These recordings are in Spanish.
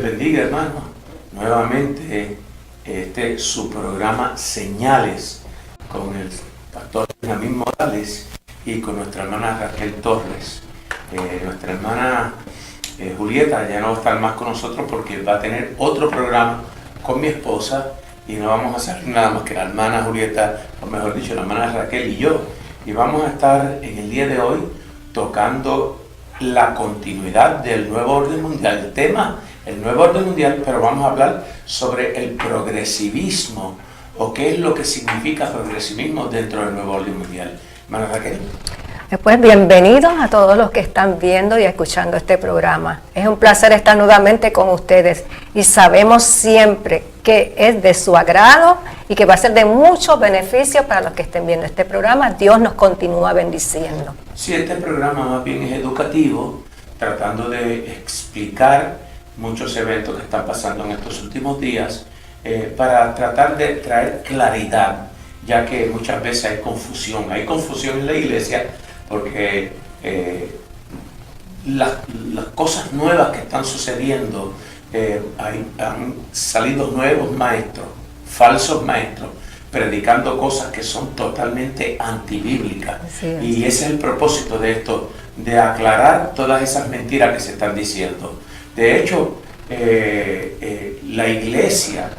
bendiga, hermano. Nuevamente, este es su programa Señales con el pastor Benjamín Morales y con nuestra hermana Raquel Torres. Nuestra hermana Julieta ya no va a estar más con nosotros porque va a tener otro programa con mi esposa y no vamos a hacer nada más que la hermana Julieta, o mejor dicho, la hermana Raquel y yo. Y vamos a estar en el día de hoy tocando la continuidad del nuevo orden mundial, el tema, el nuevo orden mundial, pero vamos a hablar sobre el progresivismo o qué es lo que significa progresivismo dentro del nuevo orden mundial. Hermana Raquel. Pues bienvenidos a todos los que están viendo y escuchando este programa. Es un placer estar nuevamente con ustedes y sabemos siempre que es de su agrado y que va a ser de mucho beneficio para los que estén viendo este programa. Dios nos continúa bendiciendo. Sí, este programa más bien es educativo, tratando de explicar muchos eventos que están pasando en estos últimos días para tratar de traer claridad, ya que muchas veces hay confusión en la iglesia porque las cosas nuevas que están sucediendo, han salido nuevos maestros, falsos maestros, predicando cosas que son totalmente antibíblicas. Y ese es el propósito de esto, de aclarar todas esas mentiras que se están diciendo. De hecho, la iglesia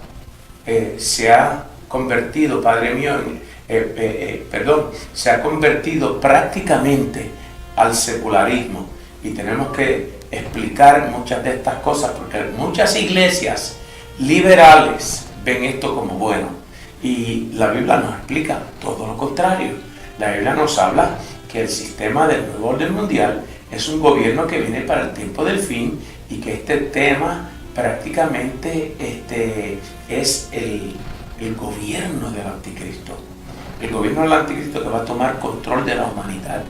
se ha convertido, Padre mío, se ha convertido prácticamente al secularismo y tenemos que explicar muchas de estas cosas porque muchas iglesias liberales ven esto como bueno y la Biblia nos explica todo lo contrario. La Biblia nos habla que el sistema del nuevo orden mundial es un gobierno que viene para el tiempo del fin y que este tema prácticamente es el gobierno del anticristo. El gobierno del anticristo que va a tomar control de la humanidad.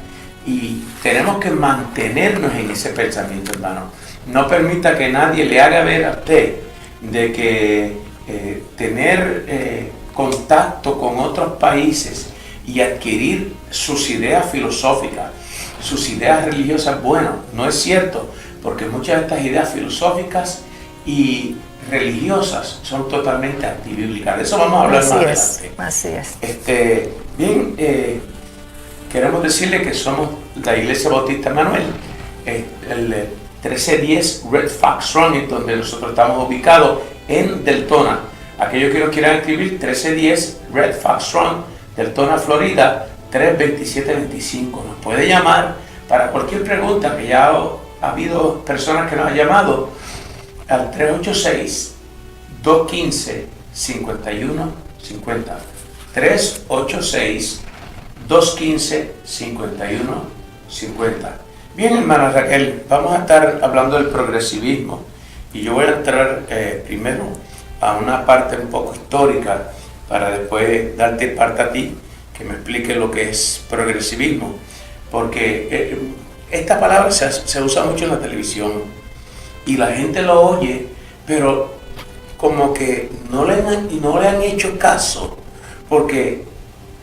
Y tenemos que mantenernos en ese pensamiento, hermano. No permita que nadie le haga ver a usted de que tener contacto con otros países y adquirir sus ideas filosóficas, sus ideas religiosas, bueno, no es cierto, porque muchas de estas ideas filosóficas y religiosas son totalmente antibíblicas. De eso vamos a hablar más adelante. Así es. Bien, queremos decirle que somos la Iglesia Bautista Emanuel, el 1310 Red Fox Run, donde nosotros estamos ubicados en Deltona. Aquellos que nos quieran escribir, 1310 Red Fox Run, Deltona, Florida, 32725. Nos puede llamar para cualquier pregunta, que ya ha habido personas que nos han llamado al 386-215-5150. 386-215-5150. Bien, hermana Raquel, vamos a estar hablando del progresivismo y yo voy a entrar primero a una parte un poco histórica para después darte parte a ti que me explique lo que es progresivismo, porque esta palabra se usa mucho en la televisión y la gente lo oye, pero como que no le han hecho caso, porque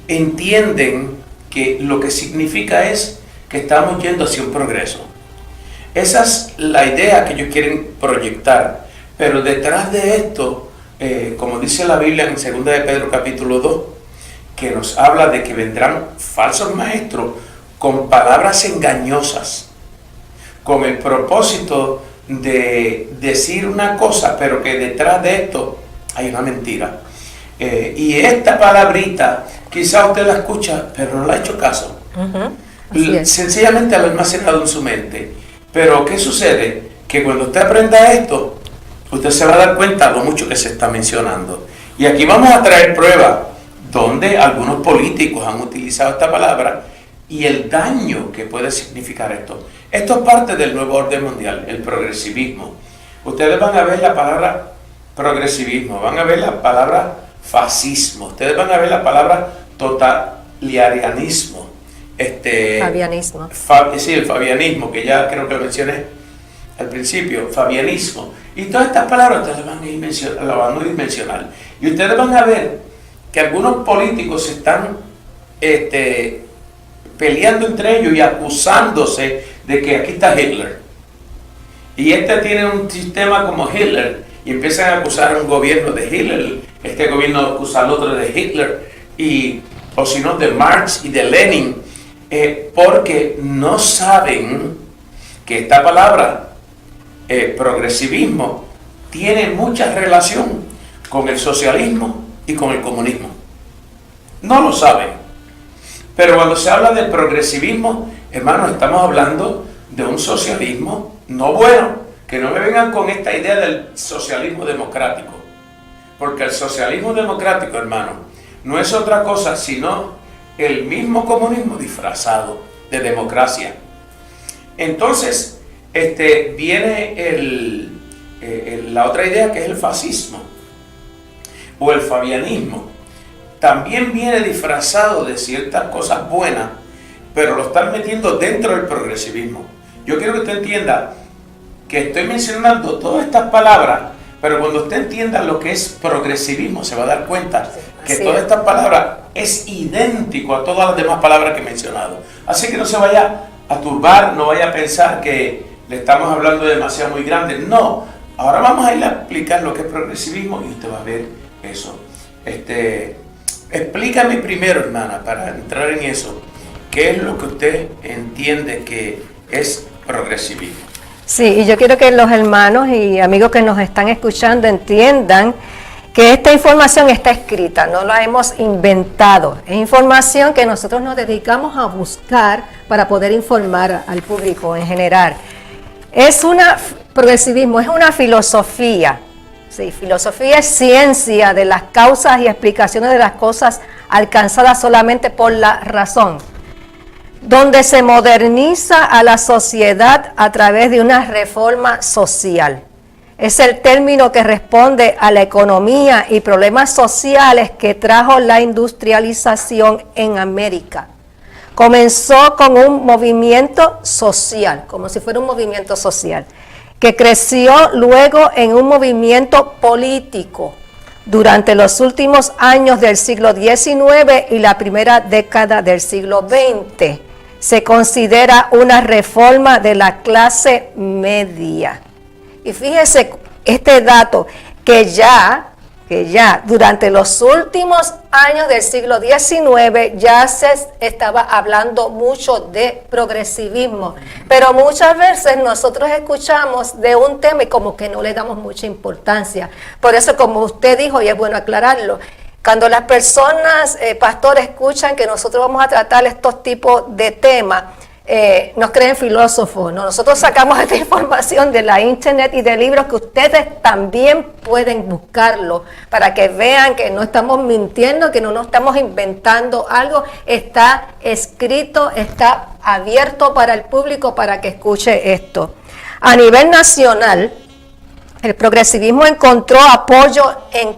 entienden que lo que significa es que estamos yendo hacia un progreso. Esa es la idea que ellos quieren proyectar, pero detrás de esto, como dice la Biblia en 2 de Pedro capítulo 2, que nos habla de que vendrán falsos maestros con palabras engañosas, con el propósito de decir una cosa, pero que detrás de esto hay una mentira. Y esta palabrita, quizá usted la escucha, pero no le ha hecho caso. Sencillamente lo ha almacenado en su mente. Pero ¿qué sucede? Que cuando usted aprenda esto, usted se va a dar cuenta de lo mucho que se está mencionando. Y aquí vamos a traer pruebas donde algunos políticos han utilizado esta palabra y el daño que puede significar esto. Esto es parte del nuevo orden mundial, el progresivismo. Ustedes van a ver la palabra progresivismo, van a ver la palabra fascismo, ustedes van a ver la palabra totalitarianismo, fabianismo. Sí, el fabianismo, que ya creo que lo mencioné al principio, fabianismo. Y todas estas palabras ustedes van a ir mencionar. Y ustedes van a ver que algunos políticos se están peleando entre ellos y acusándose de que aquí está Hitler. Y este tiene un sistema como Hitler y empiezan a acusar a un gobierno de Hitler, este gobierno acusa al otro de Hitler, o si no de Marx y de Lenin, porque no saben que esta palabra, progresivismo, tiene mucha relación con el socialismo y con el comunismo. No lo saben. Pero cuando se habla del progresivismo, hermanos, estamos hablando de un socialismo no bueno. Que no me vengan con esta idea del socialismo democrático. Porque el socialismo democrático, hermano, no es otra cosa sino el mismo comunismo disfrazado de democracia. Entonces, viene la otra idea, que es el fascismo o el fabianismo. También viene disfrazado de ciertas cosas buenas, pero lo están metiendo dentro del progresivismo. Yo quiero que usted entienda que estoy mencionando todas estas palabras, pero cuando usted entienda lo que es progresivismo, se va a dar cuenta que todas estas palabras es idéntico a todas las demás palabras que he mencionado. Así que no se vaya a turbar, no vaya a pensar que le estamos hablando de demasiado muy grande. No, ahora vamos a ir a explicar lo que es progresivismo y usted va a ver eso. Explícame primero, hermana, para entrar en eso, ¿qué es lo que usted entiende que es progresivismo? Sí, y yo quiero que los hermanos y amigos que nos están escuchando entiendan que esta información está escrita, no la hemos inventado. Es información que nosotros nos dedicamos a buscar para poder informar al público en general. Progresivismo es una filosofía. Sí, filosofía es ciencia de las causas y explicaciones de las cosas alcanzadas solamente por la razón, donde se moderniza a la sociedad a través de una reforma social. Es el término que responde a la economía y problemas sociales que trajo la industrialización en América. Comenzó con un movimiento social, como si fuera un movimiento social, que creció luego en un movimiento político durante los últimos años del siglo XIX y la primera década del siglo XX. Se considera una reforma de la clase media. Y fíjese este dato, que ya durante los últimos años del siglo XIX ya se estaba hablando mucho de progresivismo, pero muchas veces nosotros escuchamos de un tema y como que no le damos mucha importancia. Por eso, como usted dijo, y es bueno aclararlo, cuando las personas, pastores, escuchan que nosotros vamos a tratar estos tipos de temas, nos creen filósofos, ¿no? Nosotros sacamos esta información de la internet y de libros que ustedes también pueden buscarlo para que vean que no estamos mintiendo, que no nos estamos inventando algo. Está escrito, está abierto para el público para que escuche esto. A nivel nacional, el progresivismo encontró apoyo en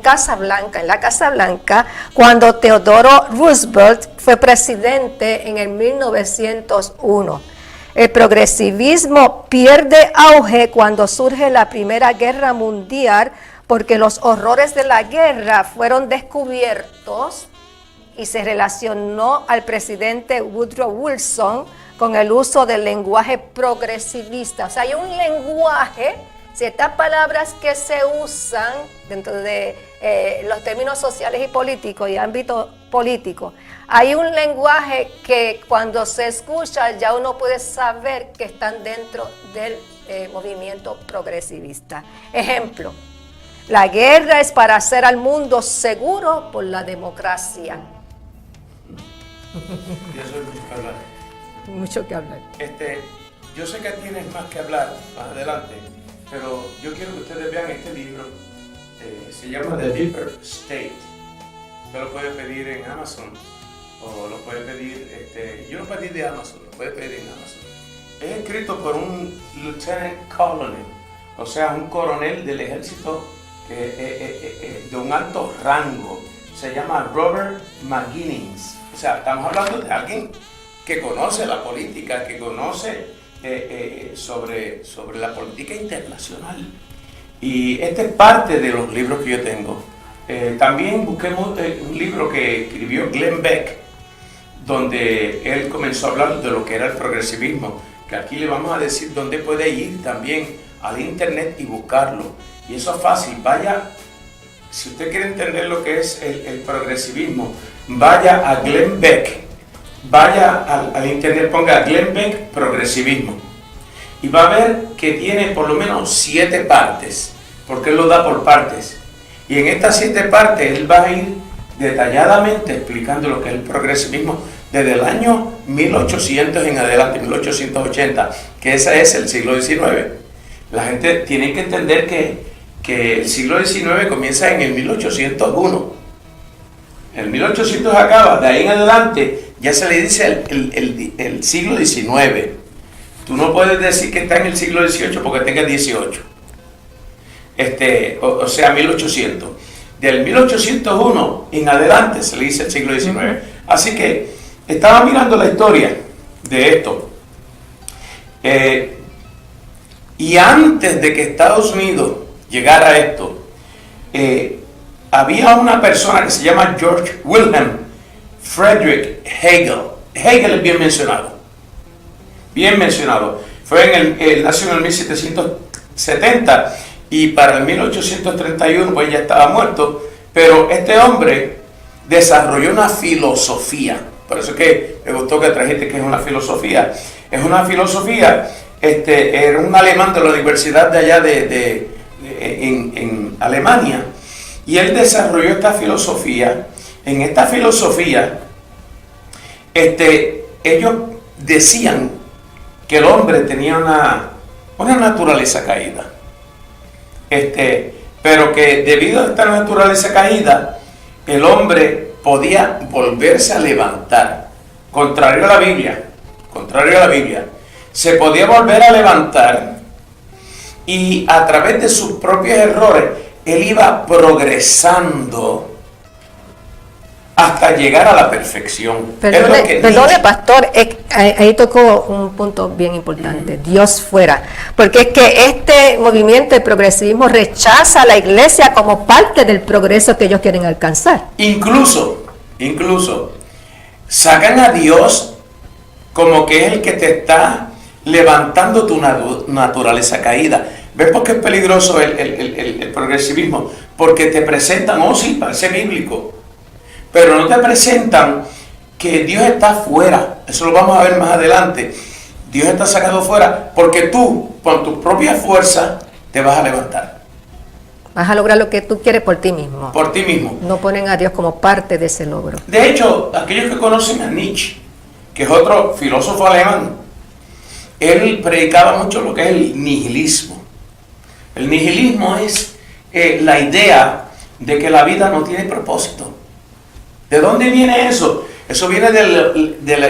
la Casa Blanca, cuando Theodore Roosevelt fue presidente en el 1901. El progresivismo pierde auge cuando surge la Primera Guerra Mundial, porque los horrores de la guerra fueron descubiertos y se relacionó al presidente Woodrow Wilson con el uso del lenguaje progresivista. O sea, hay un lenguaje, ciertas palabras que se usan dentro de los términos sociales y políticos y ámbito político. Hay un lenguaje que cuando se escucha ya uno puede saber que están dentro del movimiento progresivista. Ejemplo, la guerra es para hacer al mundo seguro por la democracia. Y eso es mucho que hablar. Mucho que hablar. Yo sé que tienes más que hablar más adelante, pero yo quiero que ustedes vean este libro. Se llama The Deeper State. Usted lo puede pedir en Amazon o lo puede pedir, yo lo pedí de Amazon, lo puede pedir en Amazon. Es escrito por un lieutenant colonel, o sea, un coronel del ejército de un alto rango. Se llama Robert McGuinness. O sea, estamos hablando de alguien que conoce la política, que conoce sobre la política internacional. Y este es parte de los libros que yo tengo. También busquemos un libro que escribió Glenn Beck, donde él comenzó a hablar de lo que era el progresivismo, que aquí le vamos a decir dónde puede ir también al internet y buscarlo. Y eso es fácil. Vaya, si usted quiere entender lo que es el progresivismo, vaya a Glenn Beck, vaya al internet, ponga Glenn Beck progresivismo. Y va a ver que tiene por lo menos 7 partes, porque él lo da por partes. Y en estas 7 partes él va a ir detalladamente explicando lo que es el progresivismo desde el año 1800 en adelante, 1880, que ese es el siglo XIX. La gente tiene que entender que el siglo XIX comienza en el 1801. El 1800 acaba, de ahí en adelante ya se le dice el siglo XIX. Tú no puedes decir que está en el siglo XVIII porque tenga 18. O sea, 1800. Del 1801 en adelante se le dice el siglo XIX. Así que estaba mirando la historia de esto. Y antes de que Estados Unidos llegara a esto, había una persona que se llama George Wilhelm Friedrich Hegel. Hegel es bien mencionado. Bien mencionado. Él nació en el 1770 y para el 1831 pues ya estaba muerto. Pero este hombre desarrolló una filosofía. Por eso es que me gustó que trajiste que es una filosofía. Es una filosofía, era un alemán de la universidad de allá en Alemania. Y él desarrolló esta filosofía. En esta filosofía, ellos decían que el hombre tenía una naturaleza caída. Pero que debido a esta naturaleza caída, el hombre podía volverse a levantar. Contrario a la Biblia, se podía volver a levantar y a través de sus propios errores, él iba progresando hasta llegar a la perfección. Perdone, pastor, ahí tocó un punto bien importante, Dios fuera, porque es que este movimiento de progresivismo rechaza a la iglesia como parte del progreso que ellos quieren alcanzar. Incluso, sacan a Dios como que es el que te está levantando tu naturaleza caída. ¿Ves por qué es peligroso el progresivismo? Porque te presentan, sí, parece bíblico, pero no te presentan que Dios está fuera. Eso lo vamos a ver más adelante. Dios está sacado fuera porque tú, con tu propia fuerza, te vas a levantar. Vas a lograr lo que tú quieres por ti mismo. Por ti mismo. No ponen a Dios como parte de ese logro. De hecho, aquellos que conocen a Nietzsche, que es otro filósofo alemán, él predicaba mucho lo que es el nihilismo. El nihilismo es la idea de que la vida no tiene propósito. ¿De dónde viene eso? Eso viene de la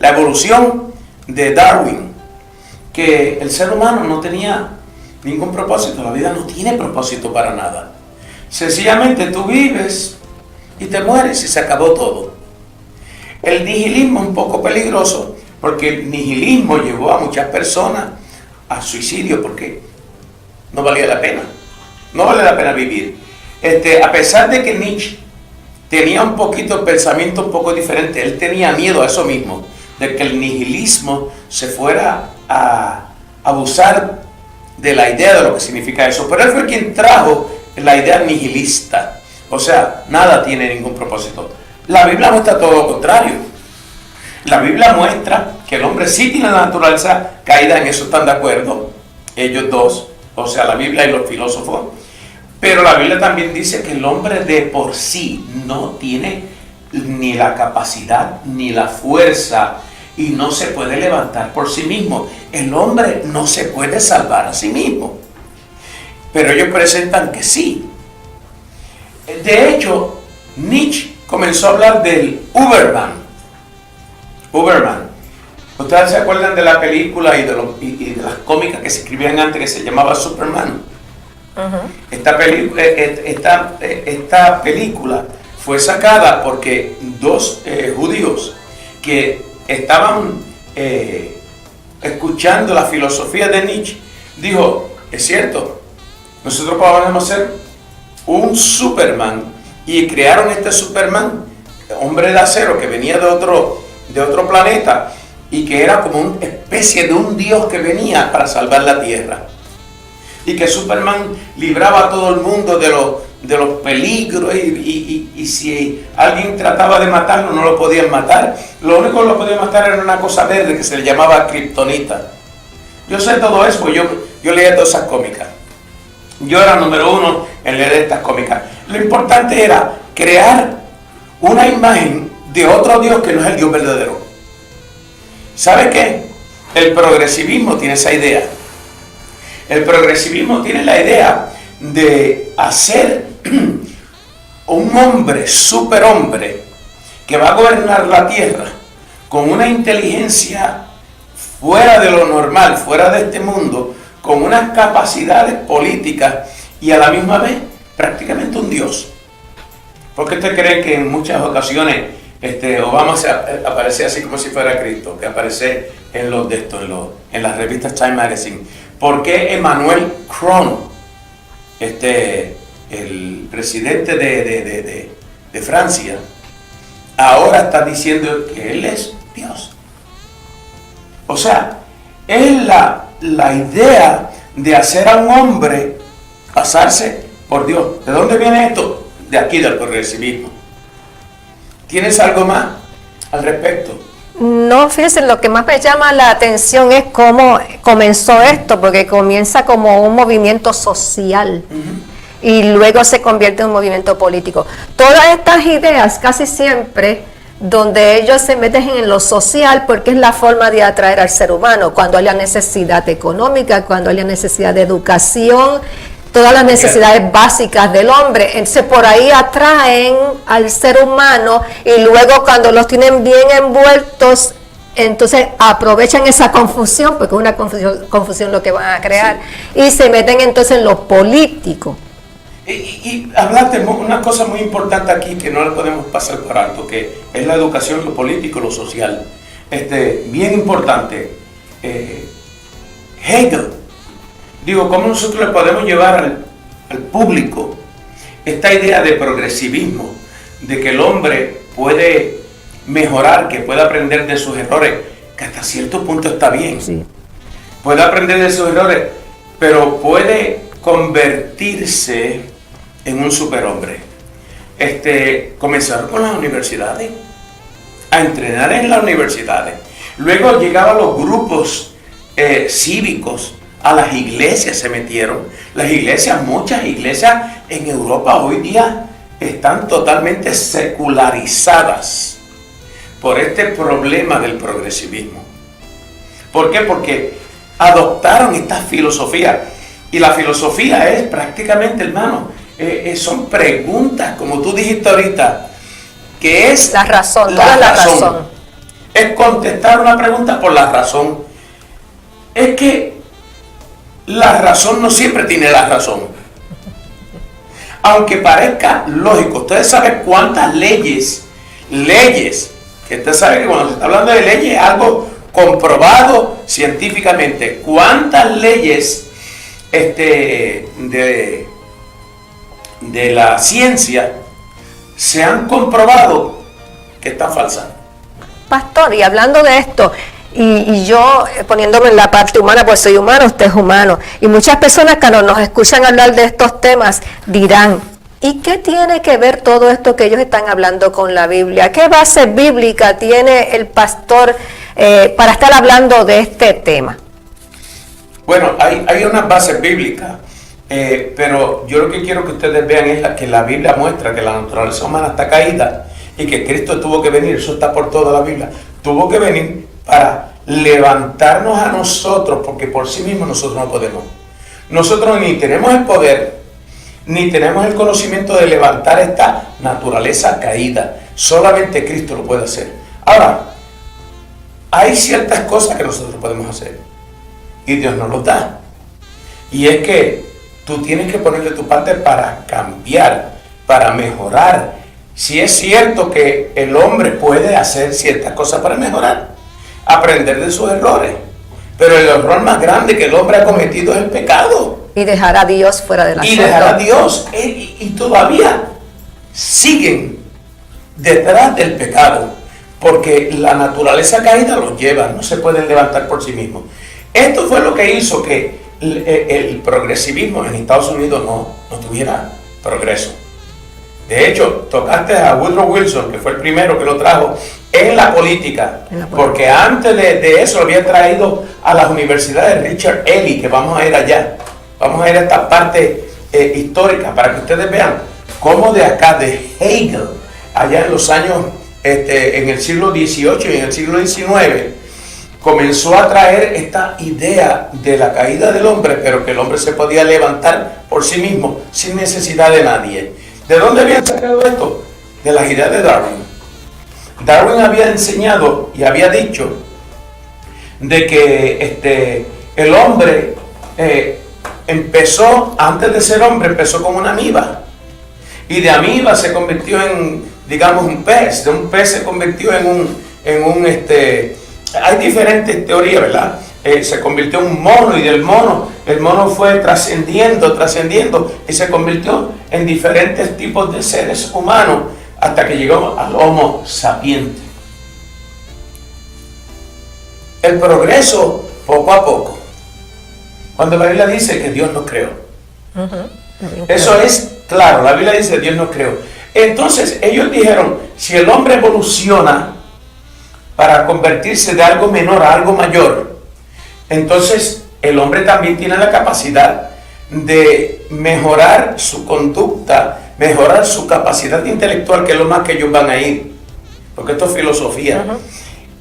evolución de Darwin, que el ser humano no tenía ningún propósito. La vida no tiene propósito para nada. Sencillamente tú vives y te mueres y se acabó todo. El nihilismo es un poco peligroso porque el nihilismo llevó a muchas personas a suicidio porque no valía la pena. No vale la pena vivir. A pesar de que Nietzsche tenía un poquito de pensamiento un poco diferente, él tenía miedo a eso mismo, de que el nihilismo se fuera a abusar de la idea de lo que significa eso. Pero él fue quien trajo la idea nihilista. O sea, nada tiene ningún propósito. La Biblia muestra todo lo contrario. La Biblia muestra que el hombre sí tiene la naturaleza caída, en eso están de acuerdo ellos dos, o sea, la Biblia y los filósofos. Pero la Biblia también dice que el hombre de por sí no tiene ni la capacidad ni la fuerza y no se puede levantar por sí mismo. El hombre no se puede salvar a sí mismo. Pero ellos presentan que sí. De hecho, Nietzsche comenzó a hablar del Überman. ¿Ustedes se acuerdan de la película y de las cómicas que se escribían antes que se llamaba Superman? Esta película fue sacada porque dos judíos que estaban escuchando la filosofía de Nietzsche dijo, es cierto, nosotros podemos ser un Superman, y crearon este Superman, hombre de acero que venía de otro planeta, y que era como una especie de un Dios que venía para salvar la tierra. Y que Superman libraba a todo el mundo de los peligros y si alguien trataba de matarlo no lo podían matar. Lo único que lo podían matar era una cosa verde que se le llamaba kriptonita. Yo sé todo eso, pues yo leía todas esas cómicas. Yo era número uno en leer estas cómicas. Lo importante era crear una imagen de otro Dios que no es el Dios verdadero. ¿Sabe qué? El progresivismo tiene esa idea. El progresivismo tiene la idea de hacer un hombre, superhombre, que va a gobernar la tierra con una inteligencia fuera de lo normal, fuera de este mundo, con unas capacidades políticas y a la misma vez prácticamente un Dios. ¿Por qué usted cree que en muchas ocasiones Obama aparece así como si fuera Cristo, que aparece en las revistas Time Magazine? ¿Por qué Emmanuel Macron, el presidente de Francia, ahora está diciendo que él es Dios? O sea, es la idea de hacer a un hombre pasarse por Dios. ¿De dónde viene esto? De aquí, del progresivismo. ¿Tienes algo más al respecto? No, fíjense, lo que más me llama la atención es cómo comenzó esto, porque comienza como un movimiento social y luego se convierte en un movimiento político. Todas estas ideas, casi siempre, donde ellos se meten en lo social, porque es la forma de atraer al ser humano, cuando hay la necesidad económica, cuando hay la necesidad de educación, todas las necesidades básicas del hombre. Entonces por ahí atraen al ser humano y luego cuando los tienen bien envueltos, entonces aprovechan esa confusión, porque es una confusión lo que van a crear, sí. Y se meten entonces en lo político. Y hablaste una cosa muy importante aquí que no la podemos pasar por alto, que es la educación, lo político, lo social. Bien importante. Hegel. Digo, ¿cómo nosotros le podemos llevar al público esta idea de progresivismo, de que el hombre puede mejorar, que puede aprender de sus errores, que hasta cierto punto está bien? Sí. Puede aprender de sus errores, pero puede convertirse en un superhombre. Comenzaron con las universidades, a entrenar en las universidades. Luego llegaban los grupos cívicos. A las iglesias se metieron. Las iglesias, muchas iglesias en Europa hoy día están totalmente secularizadas por este problema del progresivismo. ¿Por qué? Porque adoptaron esta filosofía. Y la filosofía es prácticamente, hermano, son preguntas, como tú dijiste ahorita, que es la razón, toda la razón. Es contestar una pregunta por la razón. Es que la razón no siempre tiene la razón. Aunque parezca lógico, ustedes saben cuántas leyes, que usted sabe que cuando se está hablando de leyes es algo comprobado científicamente. ¿Cuántas leyes de la ciencia se han comprobado que están falsas? Pastor, y hablando de esto, y yo poniéndome en la parte humana, pues soy humano, usted es humano, y muchas personas cuando nos escuchan hablar de estos temas dirán, ¿y qué tiene que ver todo esto que ellos están hablando con la Biblia? ¿Qué base bíblica tiene el pastor para estar hablando de este tema? Bueno, hay unas bases bíblicas, pero yo lo que quiero que ustedes vean es que la Biblia muestra que la naturaleza humana está caída y que Cristo tuvo que venir, eso está por toda la Biblia, tuvo que venir para levantarnos a nosotros, porque por sí mismos nosotros no podemos. Nosotros ni tenemos el poder, ni tenemos el conocimiento de levantar esta naturaleza caída. Solamente Cristo lo puede hacer. Ahora, hay ciertas cosas que nosotros podemos hacer y Dios nos los da. Y es que tú tienes que ponerle tu parte para cambiar, para mejorar. Si es cierto que el hombre puede hacer ciertas cosas para mejorar, aprender de sus errores, pero el error más grande que el hombre ha cometido es el pecado. Y dejar a Dios fuera de la Y dejar a Dios, y todavía siguen detrás del pecado. porque la naturaleza caída los lleva, no se pueden levantar por sí mismos. Esto fue lo que hizo que el progresivismo en Estados Unidos no tuviera progreso. De hecho, tocaste a Woodrow Wilson, que fue el primero que lo trajo en la política, porque antes de eso lo había traído a las universidades Richard Ely, que vamos a ir allá. Vamos a ir a esta parte histórica para que ustedes vean cómo de acá, de Hegel, allá en los años, en el siglo XVIII y en el siglo XIX, comenzó a traer esta idea de la caída del hombre, pero que el hombre se podía levantar por sí mismo, sin necesidad de nadie. ¿De dónde habían sacado esto? De las ideas de Darwin. Darwin había enseñado y había dicho de que el hombre empezó, antes de ser hombre, empezó como una amiba. Y de amiba se convirtió en, digamos, un pez. De un pez se convirtió en un hay diferentes teorías, ¿verdad? Se convirtió en un mono, y del mono, el mono fue trascendiendo y se convirtió en diferentes tipos de seres humanos hasta que llegó al Homo sapiens. El progreso poco a poco. Cuando la Biblia dice que Dios nos creó. Eso es claro, la Biblia dice que Dios nos creó. Entonces ellos dijeron, si el hombre evoluciona para convertirse de algo menor a algo mayor, entonces el hombre también tiene la capacidad de mejorar su conducta, mejorar su capacidad intelectual, que es lo más que ellos van a ir, porque esto es filosofía.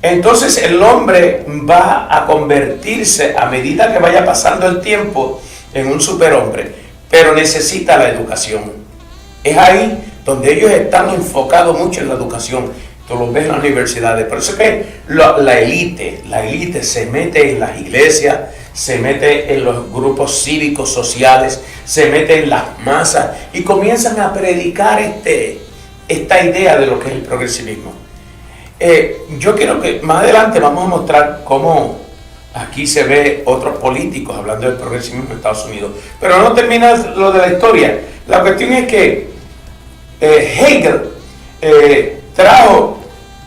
Entonces el hombre va a convertirse, a medida que vaya pasando el tiempo, en un superhombre, pero necesita la educación. Es ahí donde ellos están enfocados mucho en la educación. Tú lo ves en las universidades. Por eso es que la élite se mete en las iglesias, se mete en los grupos cívicos, sociales, se mete en las masas y comienzan a predicar esta idea de lo que es el progresivismo. Yo quiero que más adelante vamos a mostrar cómo aquí se ve otros políticos hablando del progresivismo en Estados Unidos. Pero no termina lo de la historia. La cuestión es que Hegel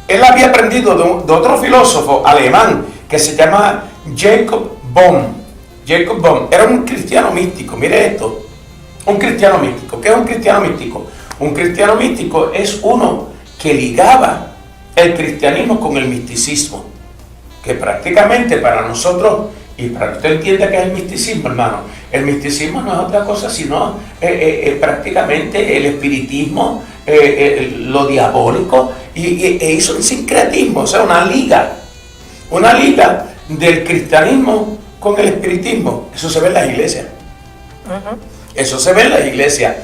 él había aprendido de otro filósofo alemán que se llama Jacob Bohm. Jacob Bohm era un cristiano místico. Mire esto, un cristiano místico. ¿Qué es un cristiano místico? Un cristiano místico es uno que ligaba el cristianismo con el misticismo, que prácticamente para nosotros, y para que usted entienda qué es el misticismo, hermano, el misticismo no es otra cosa sino prácticamente el espiritismo, lo diabólico, e hizo un sincretismo, o sea, una liga del cristianismo con el espiritismo. Eso se ve en las iglesias. Eso se ve en las iglesias.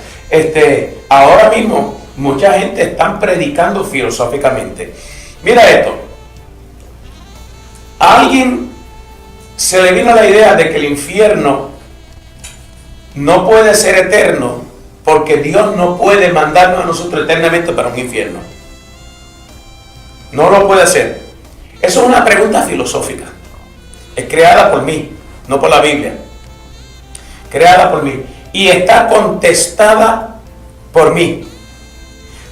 Ahora mismo mucha gente está predicando filosóficamente. Mira esto. A alguien se le vino la idea de que el infierno no puede ser eterno, porque Dios no puede mandarnos a nosotros eternamente para un infierno. No lo puede hacer. Eso es una pregunta filosófica. Es creada por mí, no por la Biblia. Creada por mí. Y está contestada por mí.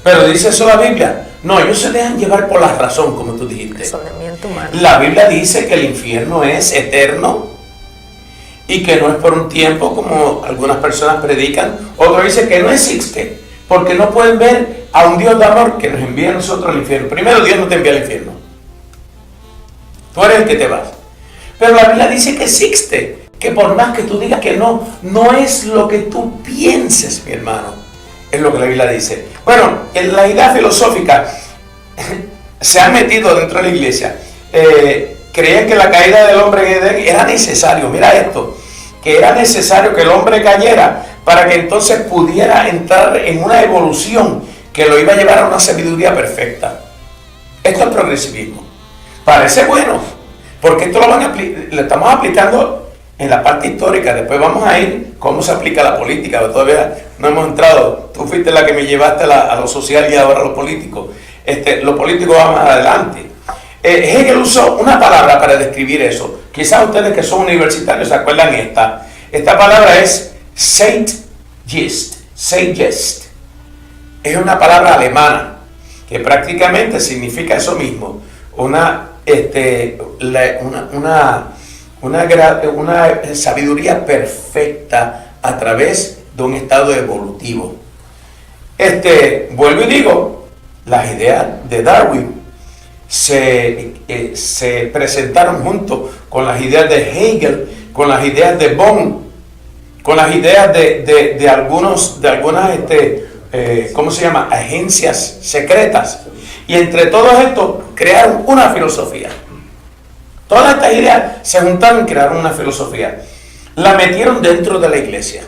Pero dice eso la Biblia. No, ellos se dejan llevar por la razón, como tú dijiste. Razonamiento humano. La Biblia dice que el infierno es eterno y que no es por un tiempo, como algunas personas predican. Otro dice que no existe, porque no pueden ver a un Dios de amor que nos envía a nosotros al infierno. Primero, Dios no te envía al infierno. Tú eres el que te vas. Pero la Biblia dice que existe, que por más que tú digas que no es lo que tú pienses, mi hermano. Es lo que la Biblia dice. Bueno, en la idea filosófica se han metido dentro de la iglesia. Creían que la caída del hombre en Edén era necesario. Mira esto, que era necesario que el hombre cayera para que entonces pudiera entrar en una evolución que lo iba a llevar a una sabiduría perfecta. Esto es progresivismo. Parece bueno, porque esto lo estamos aplicando en la parte histórica. Después vamos a ir cómo se aplica la política, pero todavía no hemos entrado. Tú fuiste la que me llevaste a lo social y ahora a lo político. Lo político va más adelante. Hegel usó una palabra para describir eso. Quizás ustedes que son universitarios se acuerdan esta. Esta palabra es Zeitgeist. Zeitgeist. Es una palabra alemana que que prácticamente significa eso mismo, una sabiduría perfecta a través de un estado evolutivo. Vuelvo y digo, las ideas de Darwin se presentaron junto con las ideas de Hegel, con las ideas de Bohm, con las ideas de algunas ¿cómo se llama? Agencias secretas. Y entre todos estos crearon una filosofía. Todas estas ideas se juntaron y crearon una filosofía. La metieron dentro de la iglesia.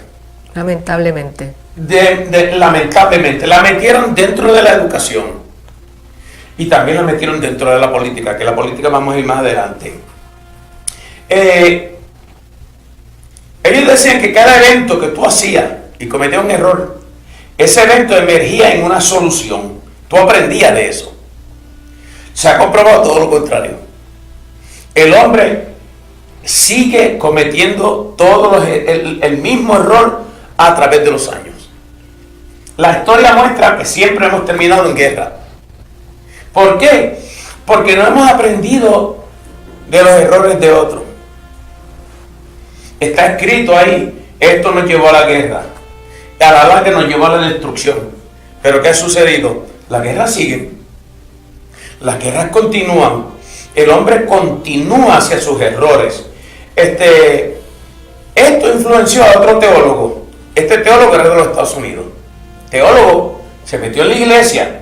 Lamentablemente. Lamentablemente. La metieron dentro de la educación. Y también la metieron dentro de la política, que la política vamos a ir más adelante. Ellos decían que cada evento que tú hacías y cometías un error, ese evento emergía en una solución. Tú aprendías de eso. Se ha comprobado todo lo contrario. El hombre sigue cometiendo el mismo error a través de los años. La historia muestra que siempre hemos terminado en guerra. ¿Por qué? Porque no hemos aprendido de los errores de otros. Está escrito ahí, esto nos llevó a la guerra. A la larga nos llevó a la destrucción. ¿Pero qué ha sucedido? Las guerras siguen. Las guerras continúan. El hombre continúa hacia sus errores. Esto influenció a otro teólogo. Este teólogo era de los Estados Unidos. Teólogo, se metió en la iglesia.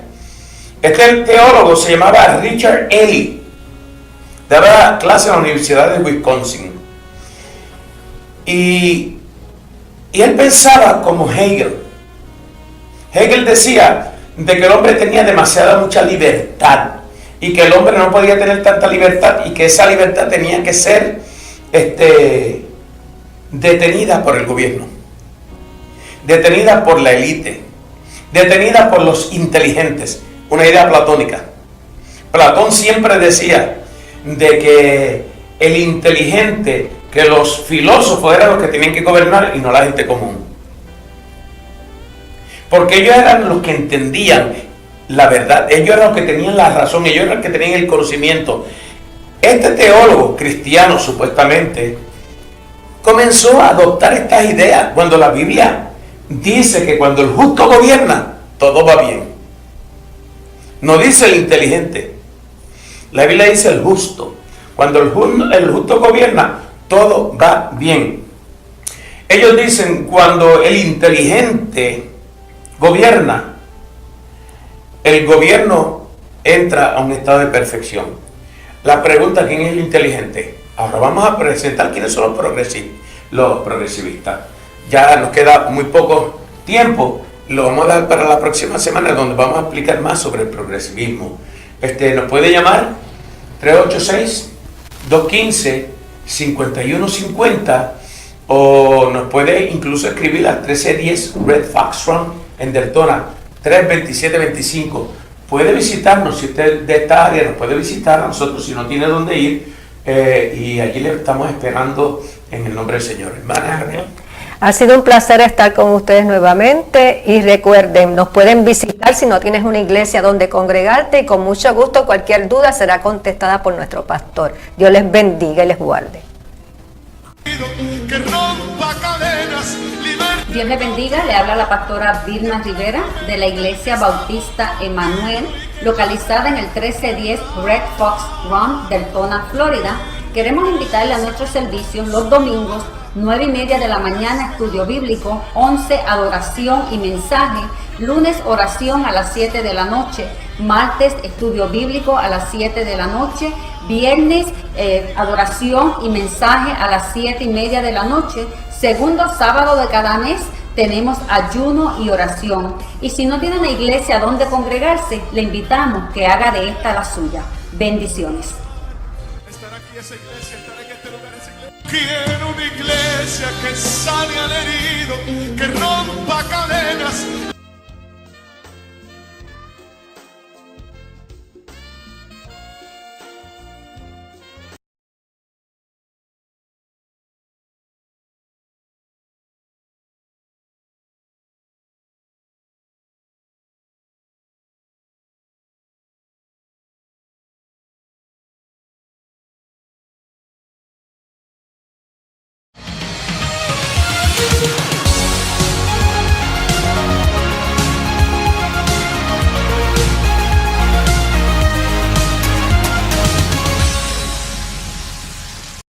Este teólogo se llamaba Richard Ely. Daba clase en la Universidad de Wisconsin. Y él pensaba como Hegel. Hegel decía de que el hombre tenía mucha libertad y que el hombre no podía tener tanta libertad y que esa libertad tenía que ser detenida por el gobierno, detenida por la élite, detenida por los inteligentes. Una idea platónica. Platón siempre decía de que el inteligente, que los filósofos eran los que tenían que gobernar y no la gente común. Porque ellos eran los que entendían la verdad, ellos eran los que tenían la razón, ellos eran los que tenían el conocimiento. Este teólogo cristiano, supuestamente, comenzó a adoptar estas ideas cuando la Biblia dice que cuando el justo gobierna, todo va bien. No dice el inteligente. La Biblia dice el justo. Cuando el justo gobierna, todo va bien. Ellos dicen cuando el inteligente gobierna, el gobierno entra a un estado de perfección. La pregunta, ¿quién es el inteligente? Ahora vamos a presentar quiénes son los progresivistas. Ya nos queda muy poco tiempo. Lo vamos a dar para la próxima semana, donde vamos a explicar más sobre el progresivismo. Nos puede llamar 386-215-5150 o nos puede incluso escribir al 1310 Red Fox Run en Deltona, 32725. Puede visitarnos, si usted de esta área nos puede visitar a nosotros si no tiene dónde ir, y allí le estamos esperando en el nombre del Señor. Hermana Raquel. Ha sido un placer estar con ustedes nuevamente y recuerden, nos pueden visitar si no tienes una iglesia donde congregarte y con mucho gusto cualquier duda será contestada por nuestro pastor. Dios les bendiga y les guarde. Dios les bendiga, le habla la pastora Vilma Rivera de la Iglesia Bautista Emanuel, localizada en el 1310 Red Fox Run, Deltona, Florida. Queremos invitarle a nuestros servicios los domingos, 9:30 de la mañana, estudio bíblico, 11, adoración y mensaje, lunes, oración a las 7 de la noche, martes, estudio bíblico a las 7 de la noche, viernes, adoración y mensaje a las 7:30 de la noche, segundo sábado de cada mes, tenemos ayuno y oración. Y si no tiene una iglesia donde congregarse, le invitamos que haga de esta la suya. Bendiciones. Estará aquí esa iglesia, estará en este lugar esa iglesia. Quiero una iglesia que sane al herido, que rompa cadenas.